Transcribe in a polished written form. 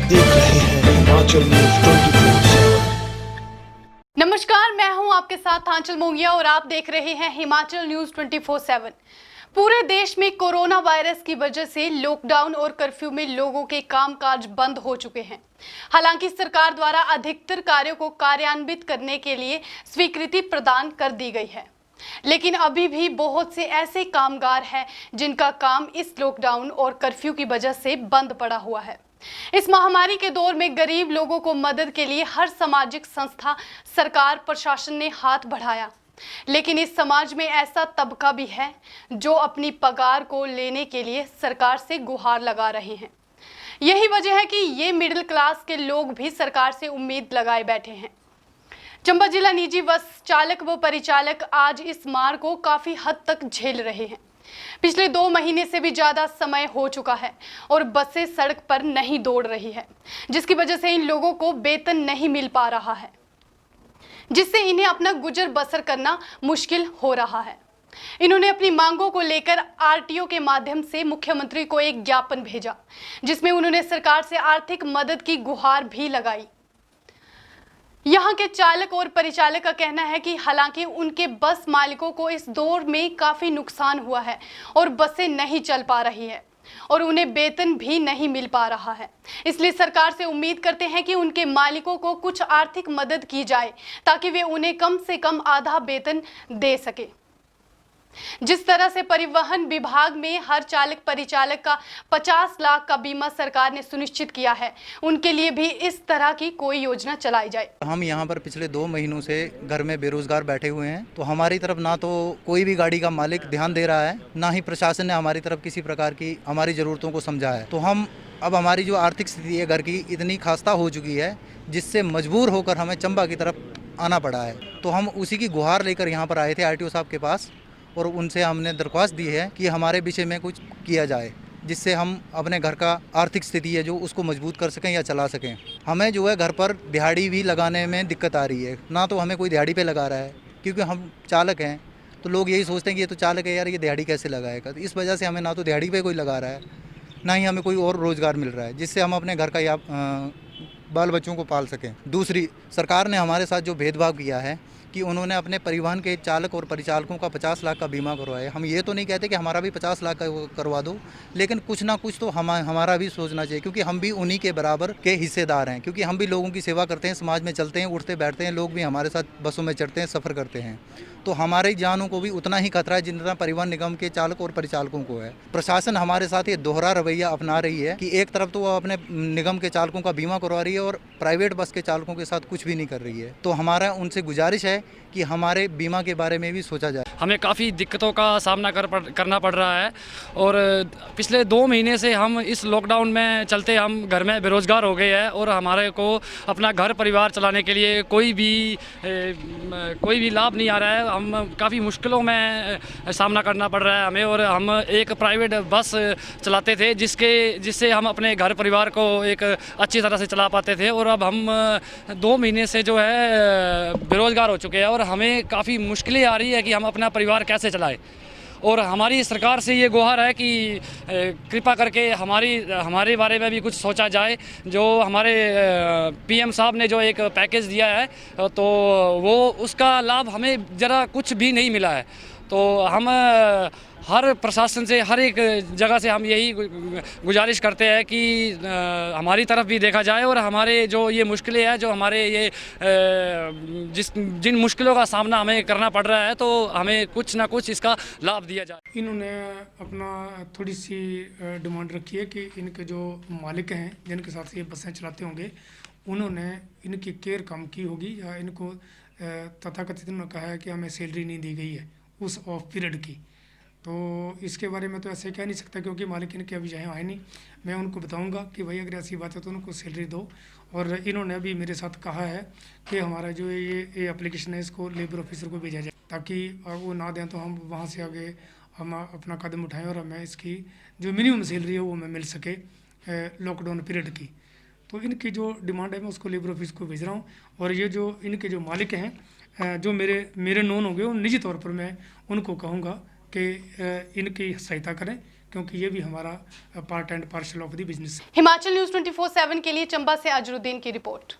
देख रहे हैं हिमाचल न्यूज 24/7। नमस्कार, मैं हूं आपके साथ आंचल मोंगिया और आप देख रहे हैं हिमाचल न्यूज 24/7। पूरे देश में कोरोना वायरस की वजह से लॉकडाउन और कर्फ्यू में लोगों के कामकाज बंद हो चुके हैं। हालांकि सरकार द्वारा अधिकतर कार्यों को कार्यान्वित करने के लिए स्वीकृति प्रदान कर दी गई है, लेकिन अभी भी बहुत से ऐसे कामगार हैं जिनका काम इस लॉकडाउन और कर्फ्यू की वजह से बंद पड़ा हुआ है। इस महामारी के दौर में गरीब लोगों को मदद के लिए हर सामाजिक संस्था, सरकार, प्रशासन ने हाथ बढ़ाया, लेकिन इस समाज में ऐसा तबका भी है जो अपनी पगार को लेने के लिए सरकार से गुहार लगा रहे हैं। यही वजह है कि ये मिडिल क्लास के लोग भी सरकार से उम्मीद लगाए बैठे हैं। चंबा जिला निजी बस चालक व परिचालक आज इस मार को काफी हद तक झेल रहे हैं। पिछले 2 महीने से भी ज्यादा समय हो चुका है और बसें सड़क पर नहीं दौड़ रही है, जिसकी वजह से इन लोगों को वेतन नहीं मिल पा रहा है, जिससे इन्हें अपना गुजर बसर करना मुश्किल हो रहा है। इन्होंने अपनी मांगों को लेकर आरटीओ के माध्यम से मुख्यमंत्री को एक ज्ञापन भेजा, जिसमें उन्होंने सरकार से आर्थिक मदद की गुहार भी लगाई। यहाँ के चालक और परिचालक का कहना है कि हालांकि उनके बस मालिकों को इस दौर में काफी नुकसान हुआ है और बसें नहीं चल पा रही है और उन्हें वेतन भी नहीं मिल पा रहा है, इसलिए सरकार से उम्मीद करते हैं कि उनके मालिकों को कुछ आर्थिक मदद की जाए ताकि वे उन्हें कम से कम आधा वेतन दे सके। जिस तरह से परिवहन विभाग में हर चालक परिचालक का 50 लाख का बीमा सरकार ने सुनिश्चित किया है, उनके लिए भी इस तरह की कोई योजना चलाई जाए। हम यहाँ पर पिछले 2 महीनों से घर में बेरोजगार बैठे हुए हैं, तो हमारी तरफ ना तो कोई भी गाड़ी का मालिक ध्यान दे रहा है, ना ही प्रशासन ने हमारी तरफ किसी प्रकार की हमारी ज़रूरतों को समझा है। तो हम अब हमारी जो आर्थिक स्थिति है घर की इतनी खस्ता हो चुकी है, जिससे मजबूर होकर हमें चंबा की तरफ आना पड़ा है। तो हम उसी की गुहार लेकर यहाँ पर आए थे आरटीओ साहब के पास, और उनसे हमने दरख्वास्त दी है कि हमारे विषय में कुछ किया जाए, जिससे हम अपने घर का आर्थिक स्थिति है जो उसको मजबूत कर सकें या चला सकें। हमें जो है घर पर दिहाड़ी भी लगाने में दिक्कत आ रही है, ना तो हमें कोई दिहाड़ी पे लगा रहा है, क्योंकि हम चालक हैं तो लोग यही सोचते हैं कि ये तो चालक है यार, ये दिहाड़ी कैसे लगाएगा। तो इस वजह से हमें ना तो दिहाड़ी पे कोई लगा रहा है, ना ही हमें कोई और रोज़गार मिल रहा है जिससे हम अपने घर का या बाल बच्चों को पाल सकें। दूसरी, सरकार ने हमारे साथ जो भेदभाव किया है कि उन्होंने अपने परिवहन के चालक और परिचालकों का 50 लाख का बीमा करवाया। हम ये तो नहीं कहते कि हमारा भी 50 लाख का करवा दो, लेकिन कुछ ना कुछ तो हमारा भी सोचना चाहिए, क्योंकि हम भी उन्हीं के बराबर के हिस्सेदार हैं, क्योंकि हम भी लोगों की सेवा करते हैं, समाज में चलते हैं, उठते बैठते हैं, लोग भी हमारे साथ बसों में चढ़ते हैं, सफ़र करते हैं। तो हमारी जानों को भी उतना ही खतरा है जितना परिवहन निगम के चालक और परिचालकों को है। प्रशासन हमारे साथ ये दोहरा रवैया अपना रही है कि एक तरफ तो वो अपने निगम के चालकों का बीमा करवा रही है और प्राइवेट बस के चालकों के साथ कुछ भी नहीं कर रही है। तो हमारा उनसे गुजारिश है कि हमारे बीमा के बारे में भी सोचा जाए। हमें काफ़ी दिक्कतों का सामना करना पड़ रहा है और पिछले 2 महीने से हम इस लॉकडाउन में चलते हम घर में बेरोज़गार हो गए हैं और हमारे को अपना घर परिवार चलाने के लिए कोई भी लाभ नहीं आ रहा है। हम काफ़ी मुश्किलों में सामना करना पड़ रहा है हमें, और हम एक प्राइवेट बस चलाते थे जिससे हम अपने घर परिवार को एक अच्छी तरह से चला पाते थे, और अब हम 2 महीने से जो है बेरोज़गार हो चुके हैं और हमें काफ़ी मुश्किलें आ रही है कि हम अपना परिवार कैसे चलाएं। और हमारी सरकार से ये गुहार है कि कृपा करके हमारे बारे में भी कुछ सोचा जाए। जो हमारे पीएम साहब ने जो एक पैकेज दिया है तो वो उसका लाभ हमें ज़रा कुछ भी नहीं मिला है। तो हम हर प्रशासन से, हर एक जगह से हम यही गुजारिश करते हैं कि हमारी तरफ भी देखा जाए और हमारे जो ये मुश्किलें हैं, जो हमारे ये जिन मुश्किलों का सामना हमें करना पड़ रहा है, तो हमें कुछ ना कुछ इसका लाभ दिया जाए। इन्होंने अपना थोड़ी सी डिमांड रखी है कि इनके जो मालिक हैं जिनके साथ ये बसें चलाते होंगे, उन्होंने इनकी केयर कम की होगी, या इनको तथाकथित उन्होंने कहा है कि हमें सैलरी नहीं दी गई है उस ऑफ पीरियड की। तो इसके बारे में तो ऐसे कह नहीं सकता, क्योंकि मालिक इनके अभी यहाँ आए नहीं। मैं उनको बताऊंगा कि भाई अगर ऐसी बात है तो उनको सैलरी दो। और इन्होंने अभी मेरे साथ कहा है कि हमारा जो ये एप्लीकेशन है इसको लेबर ऑफिसर को भेजा जाए, ताकि वो ना दें तो हम वहाँ से आगे हम अपना कदम उठाएँ और हमें इसकी जो मिनिमम सैलरी है वो हमें मिल सके लॉकडाउन पीरियड की। तो इनकी जो डिमांड है मैं उसको लेबर ऑफिस को भेज रहा हूँ। और ये जो इनके जो मालिक हैं जो मेरे नोन होंगे, वो निजी तौर पर मैं उनको कहूँगा कि इनकी सहायता करें, क्योंकि ये भी हमारा part and parcel of the business है। हिमाचल न्यूज 24/7 के लिए चंबा से अजरुद्दीन की रिपोर्ट।